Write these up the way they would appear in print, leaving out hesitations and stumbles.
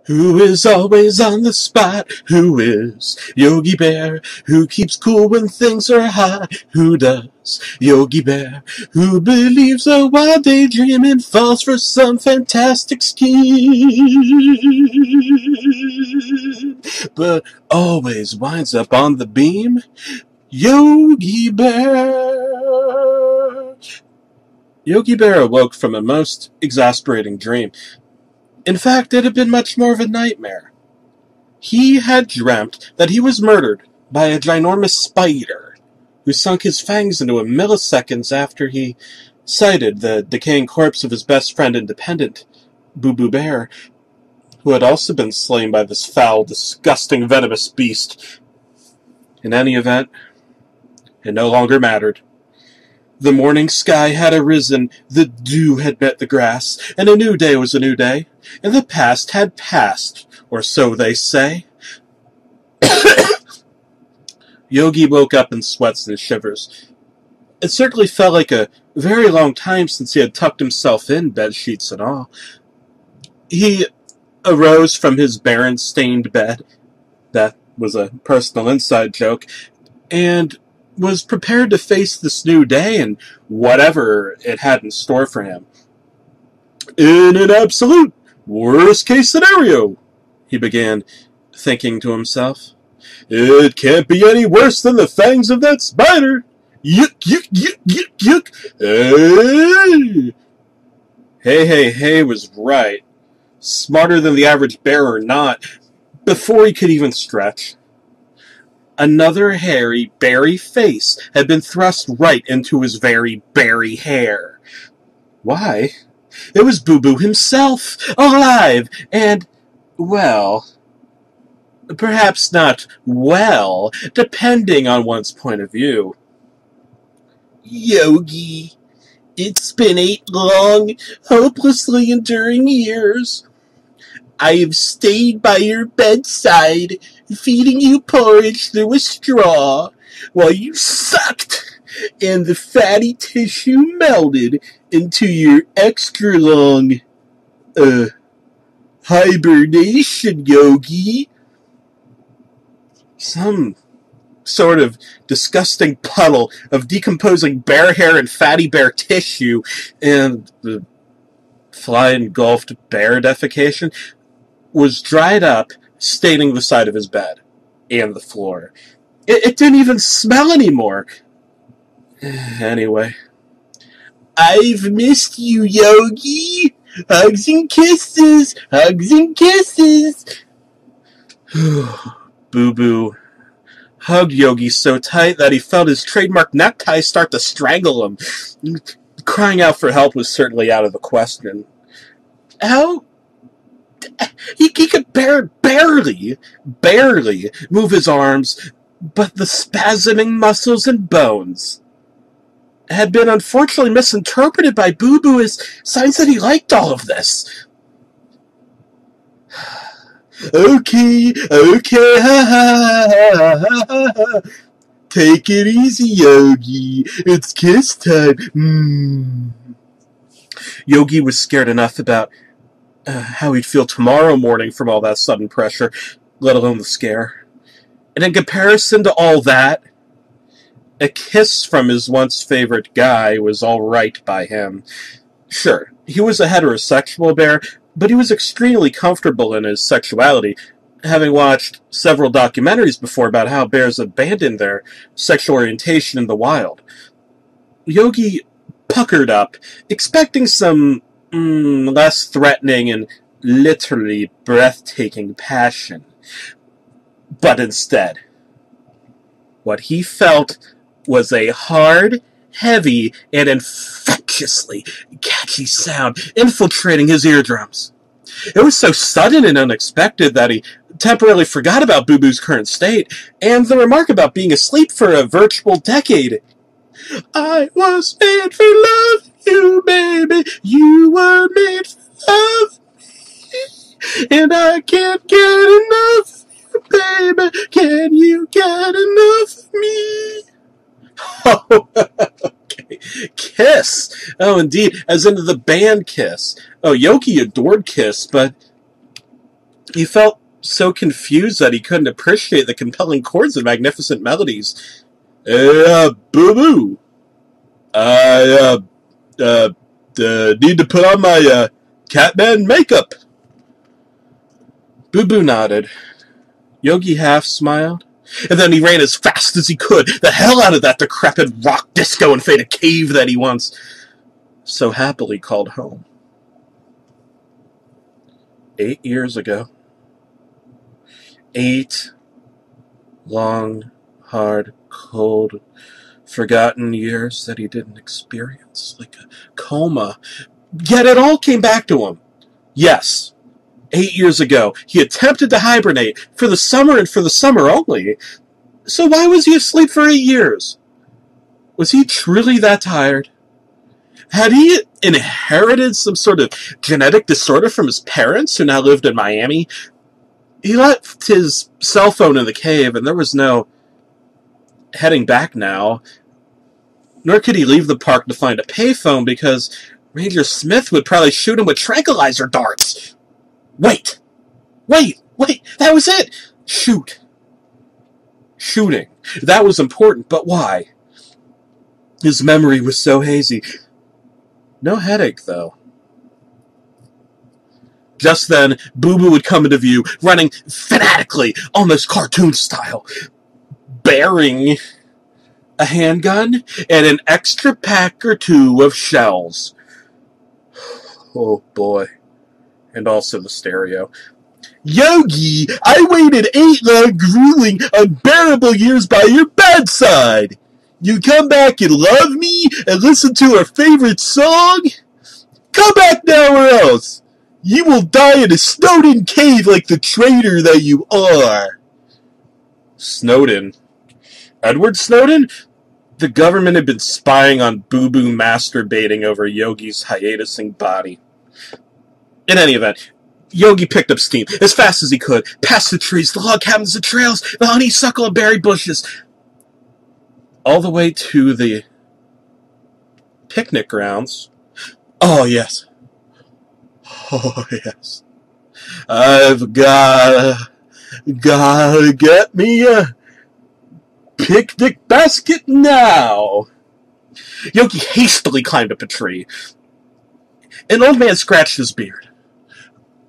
Who is always on the spot? Who is Yogi Bear? Who keeps cool when things are hot? Who does Yogi Bear? Who believes a wild daydream and falls for some fantastic scheme, but always winds up on the beam? Yogi Bear. Yogi Bear awoke from a most exasperating dream. In fact, it had been much more of a nightmare. He had dreamt that he was murdered by a ginormous spider, who sunk his fangs into him milliseconds after he sighted the decaying corpse of his best friend Independent, Boo Boo Bear, who had also been slain by this foul, disgusting, venomous beast. In any event, it no longer mattered. The morning sky had arisen, the dew had met the grass, and a new day was a new day, and the past had passed, or so they say. Yogi woke up in sweats and shivers. It certainly felt like a very long time since he had tucked himself in, bedsheets and all. He arose from his barren-stained bed, that was a personal inside joke, and was prepared to face this new day and whatever it had in store for him. In an absolute worst-case scenario, he began, thinking to himself, it can't be any worse than the fangs of that spider. Yuk, yuk, yuk, yuk, yuk. Hey was right. Smarter than the average bear or not, before he could even stretch. Another hairy, berry face had been thrust right into his very berry hair. Why? It was Boo Boo himself, alive, and, well, perhaps not well, depending on one's point of view. Yogi, it's been 8 long, hopelessly enduring years. I have stayed by your bedside, feeding you porridge through a straw, while you sucked, and the fatty tissue melted into your extra-long, hibernation, Yogi. Some sort of disgusting puddle of decomposing bear hair and fatty bear tissue, and the fly-engulfed bear defecation was dried up, staining the side of his bed and the floor. It didn't even smell anymore. Anyway. I've missed you, Yogi. Hugs and kisses. Hugs and kisses. Boo Boo hugged Yogi so tight that he felt his trademark necktie start to strangle him. Crying out for help was certainly out of the question. How? He could barely move his arms, but the spasming muscles and bones had been unfortunately misinterpreted by Boo Boo as signs that he liked all of this. Okay, ha ha ha. Take it easy, Yogi. It's kiss time. Yogi was scared enough about how he'd feel tomorrow morning from all that sudden pressure, let alone the scare. And in comparison to all that, a kiss from his once favorite guy was all right by him. Sure, he was a heterosexual bear, but he was extremely comfortable in his sexuality, having watched several documentaries before about how bears abandon their sexual orientation in the wild. Yogi puckered up, expecting some less threatening and literally breathtaking passion. But instead, what he felt was a hard, heavy, and infectiously catchy sound infiltrating his eardrums. It was so sudden and unexpected that he temporarily forgot about Boo Boo's current state, and the remark about being asleep for a virtual decade. I was made for love, you baby, you were made for love me, and I can't get enough of you, baby, can you get enough of me? Oh, okay. Kiss. Oh, indeed, as in the band Kiss. Oh, Yogi adored Kiss, but He felt so confused that he couldn't appreciate the compelling chords and magnificent melodies. Boo-boo! I, need to put on my, Catman makeup. Boo-boo nodded. Yogi half smiled, and then he ran as fast as he could, the hell out of that decrepit rock disco and faded cave that he once so happily called home. 8 years ago. 8 long, hard, cold, forgotten years that he didn't experience, like a coma. Yet it all came back to him. Yes, 8 years ago, he attempted to hibernate for the summer and for the summer only. So why was he asleep for 8 years? Was he truly that tired? Had he inherited some sort of genetic disorder from his parents who now lived in Miami? He left his cell phone in the cave, and there was no heading back now. Nor could he leave the park to find a payphone because Ranger Smith would probably shoot him with tranquilizer darts. Wait, that was it! Shooting. That was important, but why? His memory was so hazy. No headache, though. Just then, Boo Boo would come into view, running fanatically, almost cartoon style, bearing a handgun and an extra pack or two of shells. Oh, boy. And also the stereo. Yogi, I waited 8 long, grueling, unbearable years by your bedside. You come back and love me and listen to our favorite song? Come back now or else. You will die in a Snowden cave like the traitor that you are. Snowden? Edward Snowden? The government had been spying on Boo Boo masturbating over Yogi's hiatusing body. In any event, Yogi picked up steam as fast as he could, past the trees, the log cabins, the trails, the honeysuckle and berry bushes, all the way to the picnic grounds. Oh, yes. I've gotta get me a picnic basket now. Yogi hastily climbed up a tree. An old man scratched his beard.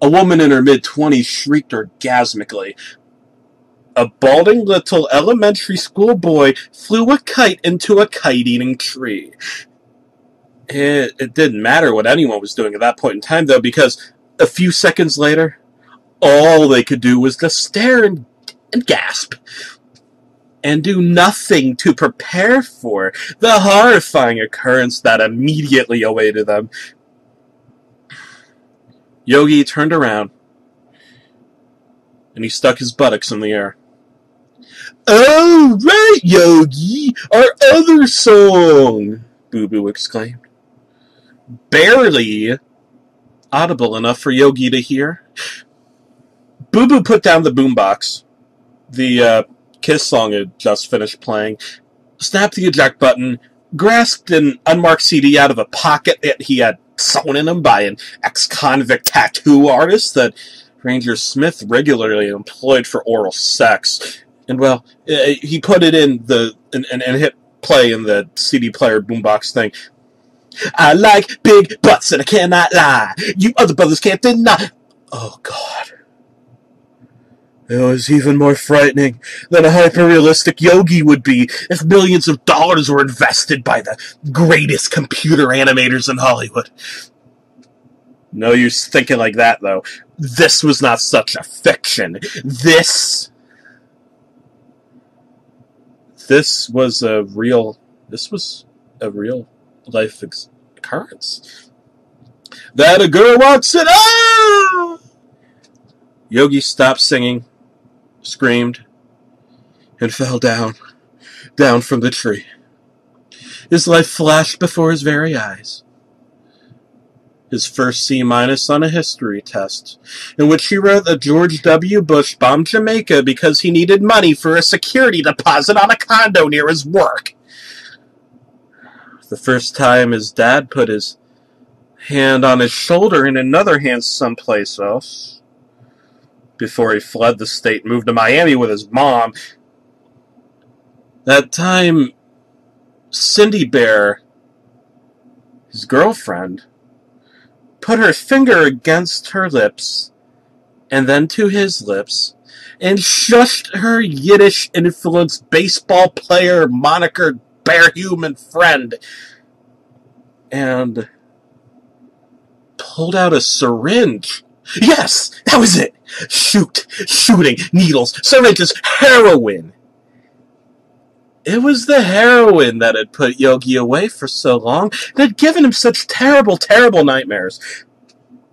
A woman in her mid-20s shrieked orgasmically. A balding little elementary school boy flew a kite into a kite-eating tree. It didn't matter what anyone was doing at that point in time, though, because a few seconds later, all they could do was just stare and gasp, and do nothing to prepare for the horrifying occurrence that immediately awaited them. Yogi turned around, and he stuck his buttocks in the air. "Oh, right, Yogi! Our other song!" Boo Boo exclaimed. Barely audible enough for Yogi to hear. Boo Boo put down the boombox. The Kiss song had just finished playing. Snapped the eject button, grasped an unmarked CD out of a pocket that he had sewn in him by an ex-convict tattoo artist that Ranger Smith regularly employed for oral sex. And, well, he put it in and hit play in the CD player boombox thing. I like big butts and I cannot lie. You other brothers can't deny. Oh, God. It was even more frightening than a hyper-realistic Yogi would be if millions of dollars were invested by the greatest computer animators in Hollywood. No use thinking like that, though. This was not such a fiction. This was a real life occurrence. That a girl wants it. Oh! Yogi stopped singing, screamed, and fell down from the tree. His life flashed before his very eyes. His first C- on a history test, in which he wrote that George W. Bush bombed Jamaica because he needed money for a security deposit on a condo near his work. The first time his dad put his hand on his shoulder and another hand someplace else. before he fled the state and moved to Miami with his mom. That time, Cindy Bear, his girlfriend, put her finger against her lips and then to his lips and shushed her Yiddish-influenced baseball player monikered bear human friend and pulled out a syringe. Yes, that was it. Shooting, needles, syringes, heroin. It was the heroin that had put Yogi away for so long and had given him such terrible, terrible nightmares.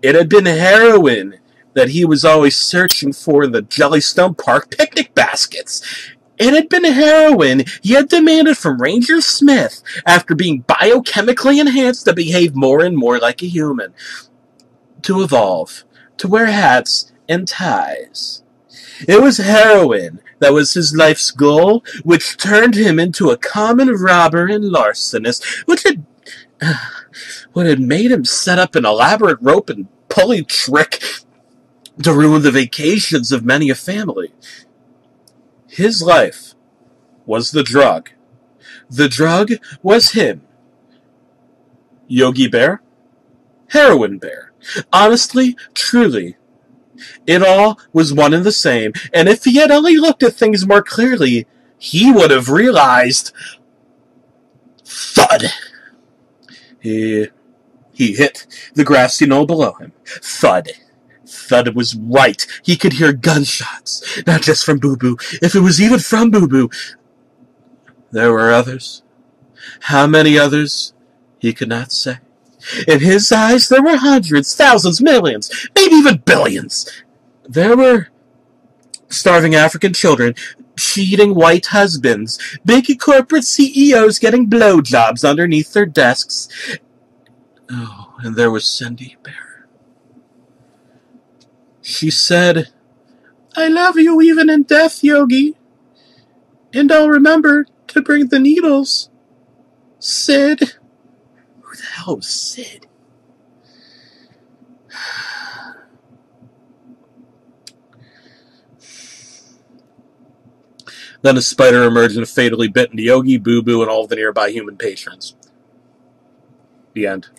It had been heroin that he was always searching for in the Jellystone Park picnic baskets. It had been heroin he had demanded from Ranger Smith after being biochemically enhanced to behave more and more like a human. To evolve, to wear hats and ties. It was heroin that was his life's goal, which turned him into a common robber and larcenist, what had made him set up an elaborate rope and pulley trick to ruin the vacations of many a family. His life was the drug. The drug was him. Yogi Bear, Heroin Bear. Honestly, truly, it all was one and the same, and if he had only looked at things more clearly, he would have realized. Thud! He hit the grassy knoll below him. Thud. Thud was right. He could hear gunshots, not just from Boo Boo, if it was even from Boo Boo. There were others. How many others, he could not say. In his eyes, there were hundreds, thousands, millions, maybe even billions. There were starving African children, cheating white husbands, big corporate CEOs getting blowjobs underneath their desks. Oh, and there was Cindy Bear. She said, "I love you even in death, Yogi. And I'll remember to bring the needles. Sid." Who the hell was Sid? Then a spider emerged and fatally bit into Yogi, Boo Boo, and all of the nearby human patrons. The end.